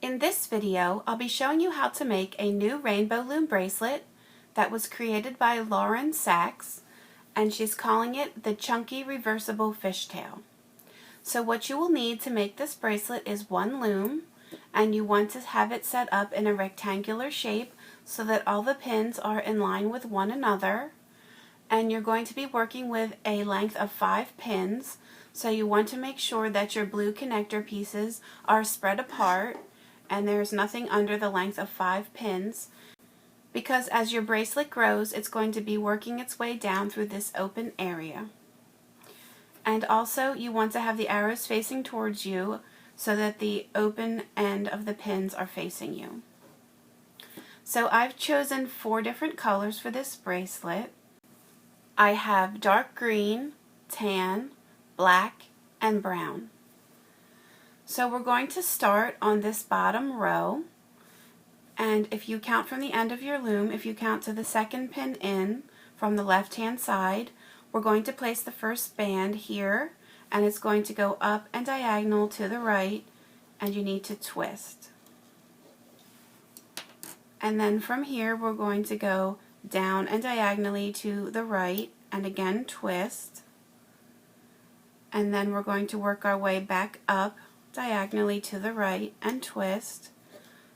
In this video, I'll be showing you how to make a new rainbow loom bracelet that was created by Lauren Sachs, and she's calling it the Chunky Reversible Fishtail. So what you will need to make this bracelet is one loom, and you want to have it set up in a rectangular shape so that all the pins are in line with one another. And you're going to be working with a length of 5 pins, so you want to make sure that your blue connector pieces are spread apart and there's nothing under the length of 5 pins, because as your bracelet grows, it's going to be working its way down through this open area. And also you want to have the arrows facing towards you so that the open end of the pins are facing you. So I've chosen 4 different colors for this bracelet. I have dark green, tan, black, and brown. So we're going to start on this bottom row, and if you count from the end of your loom, if you count to the second pin in from the left hand side, we're going to place the first band here, and it's going to go up and diagonal to the right, and you need to twist. And then from here we're going to go down and diagonally to the right, and again twist, and then we're going to work our way back up diagonally to the right and twist.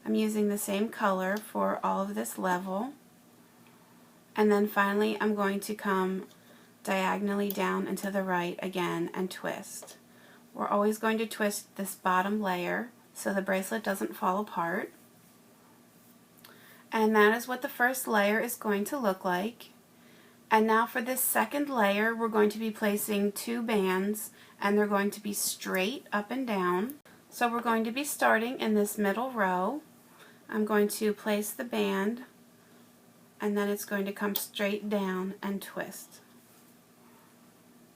I'm using the same color for all of this level, and then finally I'm going to come diagonally down and to the right again and twist. We're always going to twist this bottom layer so the bracelet doesn't fall apart. And that is what the first layer is going to look like. And now for this second layer, we're going to be placing 2 bands, and they're going to be straight up and down. So we're going to be starting in this middle row. I'm going to place the band, and then it's going to come straight down and twist.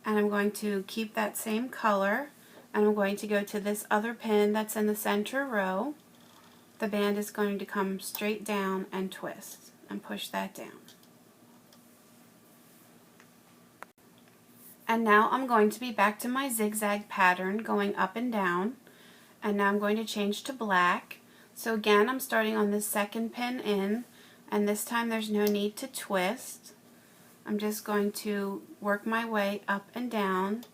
And I'm going to keep that same color, and I'm going to go to this other pin that's in the center row. The band is going to come straight down and twist, and push that down. And now I'm going to be back to my zigzag pattern going up and down, and now I'm going to change to black. So again, I'm starting on this second pin in, and this time there's no need to twist. I'm just going to work my way up and down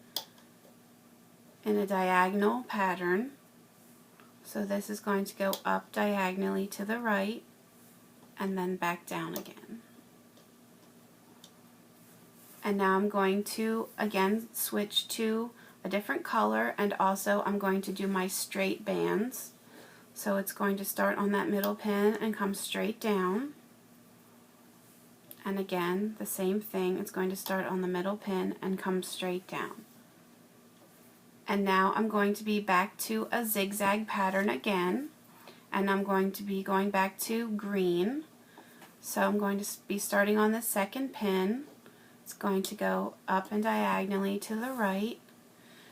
in a diagonal pattern. So this is going to go up diagonally to the right and then back down again. And now I'm going to again switch to a different color, and also I'm going to do my straight bands. So it's going to start on that middle pin and come straight down. And again, the same thing, it's going to start on the middle pin and come straight down. And now I'm going to be back to a zigzag pattern again, and I'm going to be going back to green. So I'm going to be starting on the second pin. It's going to go up and diagonally to the right,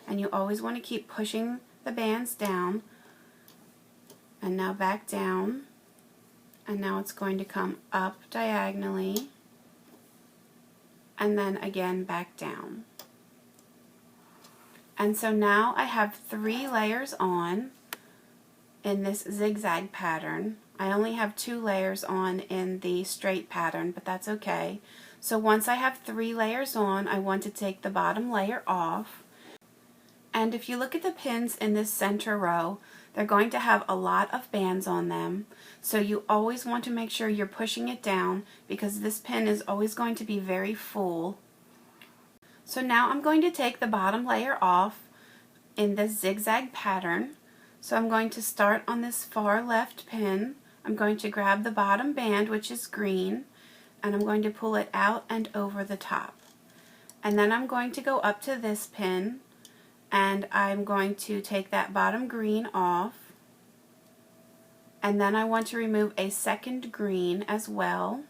and you always want to keep pushing the bands down. And now back down, and now it's going to come up diagonally, and then again back down. And so now I have 3 layers on in this zigzag pattern. I only have 2 layers on in the straight pattern, but that's okay. So once I have 3 layers on, I want to take the bottom layer off. And if you look at the pins in this center row, they're going to have a lot of bands on them. So you always want to make sure you're pushing it down, because this pin is always going to be very full. So now I'm going to take the bottom layer off in this zigzag pattern. So I'm going to start on this far left pin. I'm going to grab the bottom band, which is green, and I'm going to pull it out and over the top. And then I'm going to go up to this pin, and I'm going to take that bottom green off. And then I want to remove a second green as well.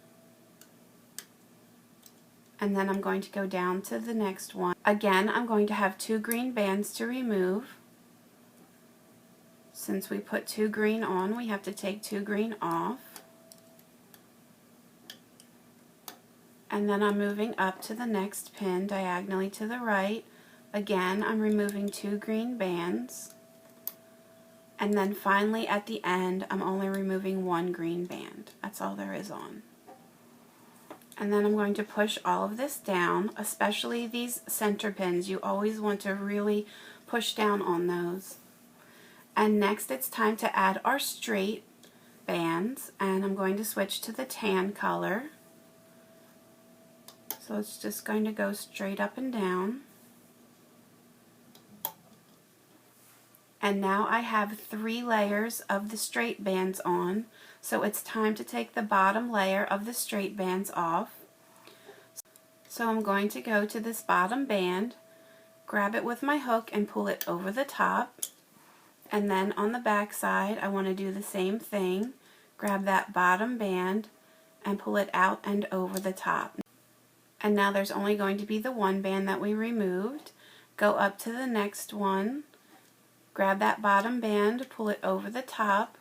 And then I'm going to go down to the next one. Again, I'm going to have 2 green bands to remove. Since we put 2 green on, we have to take 2 green off. And then I'm moving up to the next pin diagonally to the right. Again, I'm removing 2 green bands. And then finally at the end, I'm only removing one green band. That's all there is on. And then I'm going to push all of this down, especially these center pins. You always want to really push down on those. And next it's time to add our straight bands, and I'm going to switch to the tan color. So it's just going to go straight up and down. And now I have 3 layers of the straight bands on, so it's time to take the bottom layer of the straight bands off. So I'm going to go to this bottom band, grab it with my hook and pull it over the top, and then on the back side I want to do the same thing, grab that bottom band and pull it out and over the top. And now there's only going to be the one band that we removed. Go up to the next one, grab that bottom band, pull it over the top,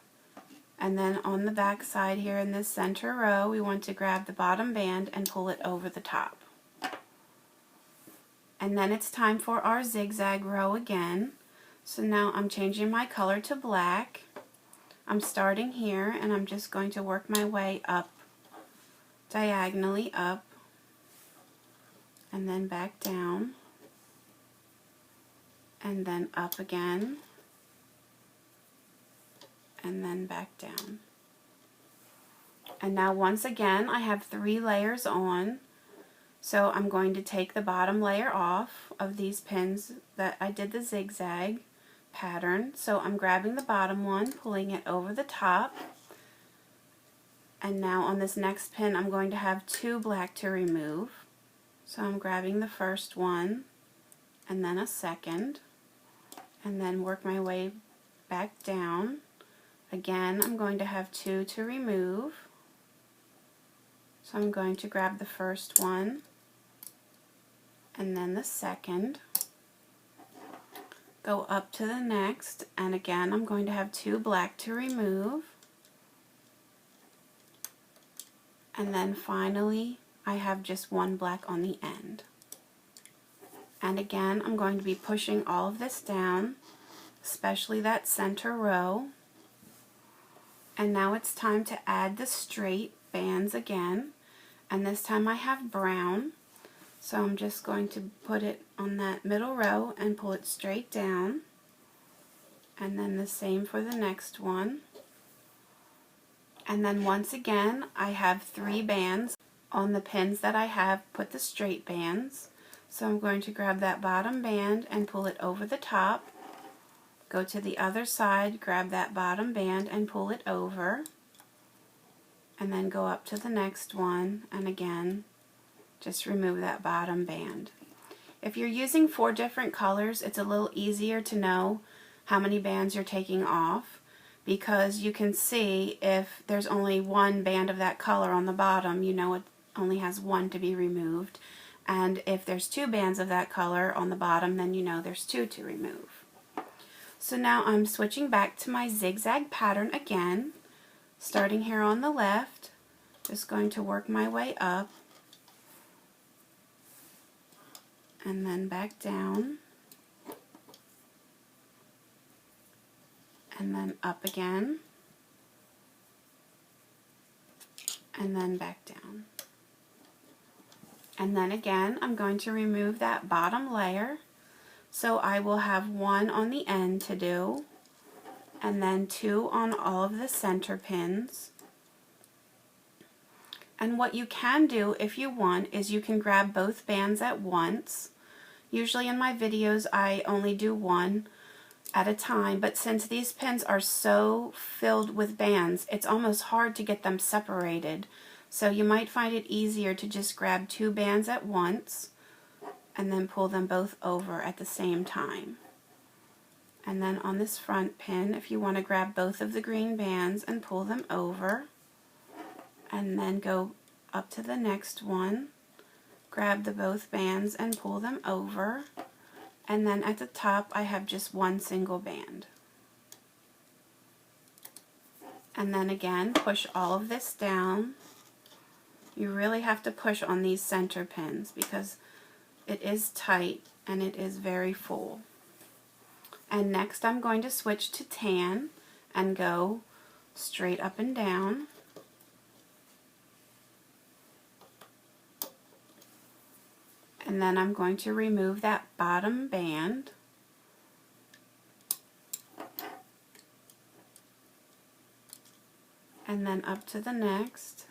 and then on the back side here in this center row we want to grab the bottom band and pull it over the top. And then it's time for our zigzag row again. So now I'm changing my color to black. I'm starting here and I'm just going to work my way up, diagonally up, and then back down, and then up again, and then back down. And now once again I have 3 layers on, so I'm going to take the bottom layer off of these pins that I did the zigzag pattern. So I'm grabbing the bottom one, pulling it over the top, and now on this next pin I'm going to have 2 black to remove. So I'm grabbing the first one and then a second, and then work my way back down. Again, I'm going to have 2 to remove. So I'm going to grab the first one and then the second, go up to the next, and again I'm going to have 2 black to remove, and then finally I have just 1 black on the end. And again I'm going to be pushing all of this down, especially that center row. And now it's time to add the straight bands again, and this time I have brown. So I'm just going to put it on that middle row and pull it straight down, and then the same for the next one. And then once again I have 3 bands on the pins that I have put the straight bands. So I'm going to grab that bottom band and pull it over the top, go to the other side, grab that bottom band and pull it over, and then go up to the next one, and again just remove that bottom band. If you're using 4 different colors, it's a little easier to know how many bands you're taking off, because you can see if there's only 1 band of that color on the bottom, you know it only has 1 to be removed, and if there's 2 bands of that color on the bottom, then you know there's 2 to remove. So now I'm switching back to my zigzag pattern again, starting here on the left, just going to work my way up, and then back down, and then up again, and then back down. And then again I'm going to remove that bottom layer, so I will have 1 on the end to do, and then 2 on all of the center pins. And what you can do if you want is you can grab both bands at once. Usually in my videos I only do 1 at a time, but since these pins are so filled with bands, it's almost hard to get them separated. So you might find it easier to just grab 2 bands at once and then pull them both over at the same time. And then on this front pin, if you want to grab both of the green bands and pull them over, and then go up to the next one, grab the both bands and pull them over, and then at the top I have just 1 single band. And then again push all of this down. You really have to push on these center pins because it is tight and it is very full. And next I'm going to switch to tan and go straight up and down. And then I'm going to remove that bottom band. And then up to the next.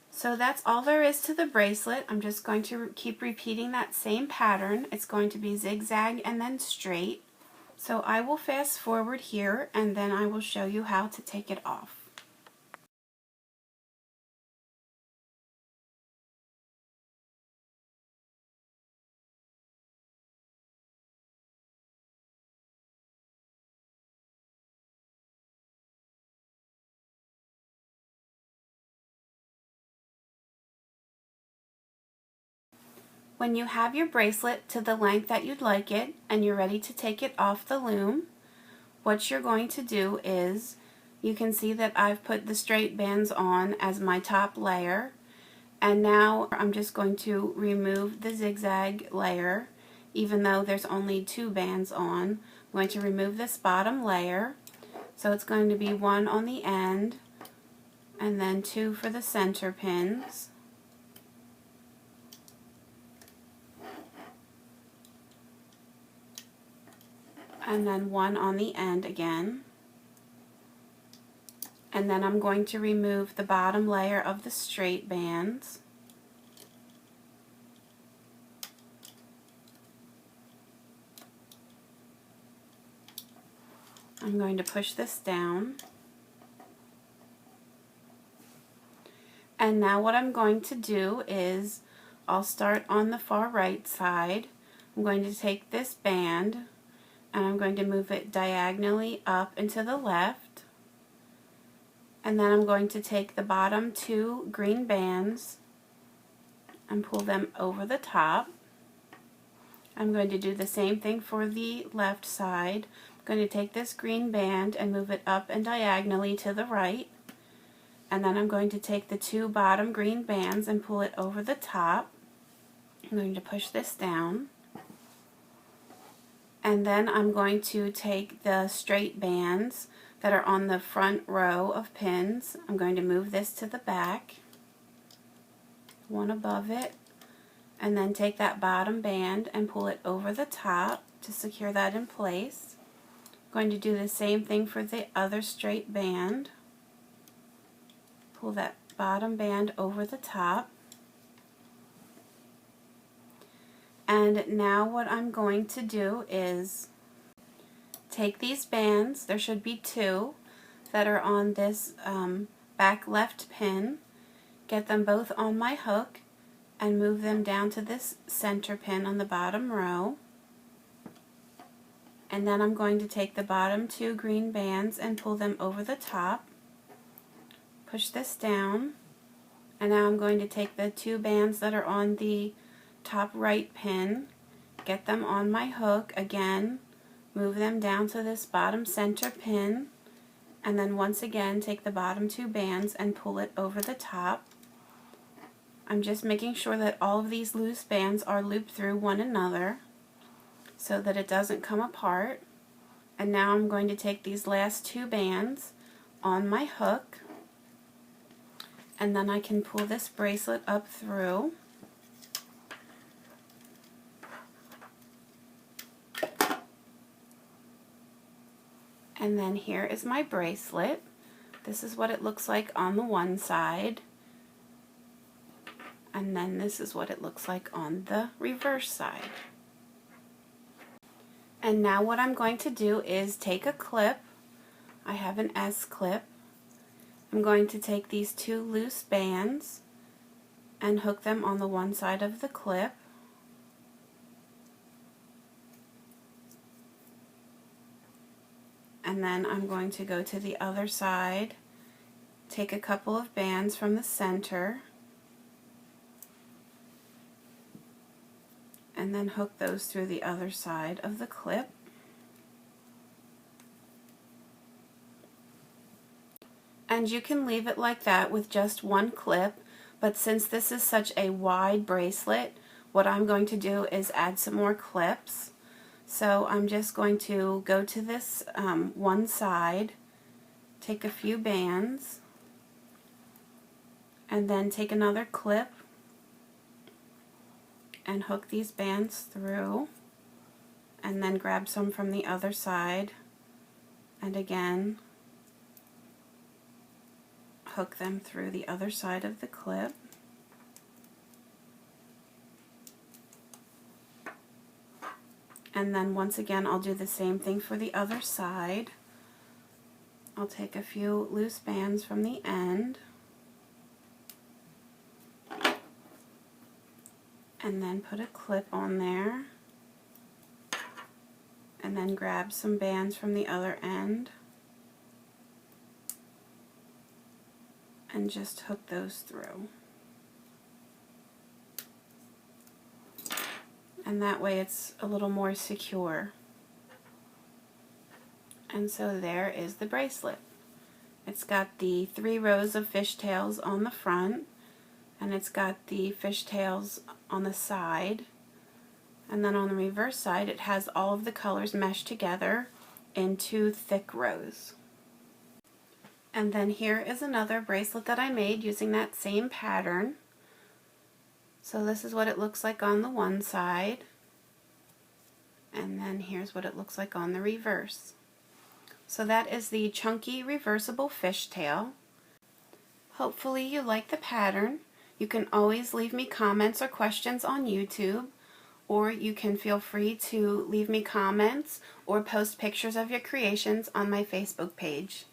So that's all there is to the bracelet. I'm just going to keep repeating that same pattern. It's going to be zigzag and then straight. So I will fast forward here and then I will show you how to take it off. When you have your bracelet to the length that you'd like it and you're ready to take it off the loom, what you're going to do is, you can see that I've put the straight bands on as my top layer, and now I'm just going to remove the zigzag layer. Even though there's only 2 bands on, I'm going to remove this bottom layer. So it's going to be 1 on the end and then 2 for the center pins. And then 1 on the end again. And then I'm going to remove the bottom layer of the straight bands. I'm going to push this down. And now what I'm going to do is, I'll start on the far right side. I'm going to take this band and I'm going to move it diagonally up and to the left. And then I'm going to take the bottom 2 green bands and pull them over the top. I'm going to do the same thing for the left side. I'm going to take this green band and move it up and diagonally to the right. And then I'm going to take the 2 bottom green bands and pull it over the top. I'm going to push this down. And then I'm going to take the straight bands that are on the front row of pins. I'm going to move this to the back, 1 above it, and then take that bottom band and pull it over the top to secure that in place. I'm going to do the same thing for the other straight band. Pull that bottom band over the top. And now what I'm going to do is take these bands, there should be 2 that are on this back left pin, get them both on my hook and move them down to this center pin on the bottom row. And then I'm going to take the bottom 2 green bands and pull them over the top, push this down, and now I'm going to take the 2 bands that are on the top right pin, get them on my hook again, move them down to this bottom center pin, and then once again take the bottom 2 bands and pull it over the top. I'm just making sure that all of these loose bands are looped through one another so that it doesn't come apart. And now I'm going to take these last 2 bands on my hook, and then I can pull this bracelet up through. And then here is my bracelet. This is what it looks like on the one side. And then this is what it looks like on the reverse side. And now what I'm going to do is take a clip. I have an S clip. I'm going to take these 2 loose bands and hook them on the one side of the clip. And then I'm going to go to the other side, take a couple of bands from the center, and then hook those through the other side of the clip. And you can leave it like that with just 1 clip, But since this is such a wide bracelet, what I'm going to do is add some more clips. So I'm just going to go to this one side, take a few bands, and then take another clip and hook these bands through, and then grab some from the other side, and again hook them through the other side of the clip. And then once again I'll do the same thing for the other side. I'll take a few loose bands from the end and then put a clip on there, and then grab some bands from the other end and just hook those through. And that way it's a little more secure. And so there is the bracelet. It's got the 3 rows of fishtails on the front, and it's got the fishtails on the side, and then on the reverse side it has all of the colors meshed together in 2 thick rows. And then here is another bracelet that I made using that same pattern. So this is what it looks like on the one side, and then here's what it looks like on the reverse. So that is the chunky reversible fishtail. Hopefully you like the pattern. You can always leave me comments or questions on YouTube, or you can feel free to leave me comments or post pictures of your creations on my Facebook page.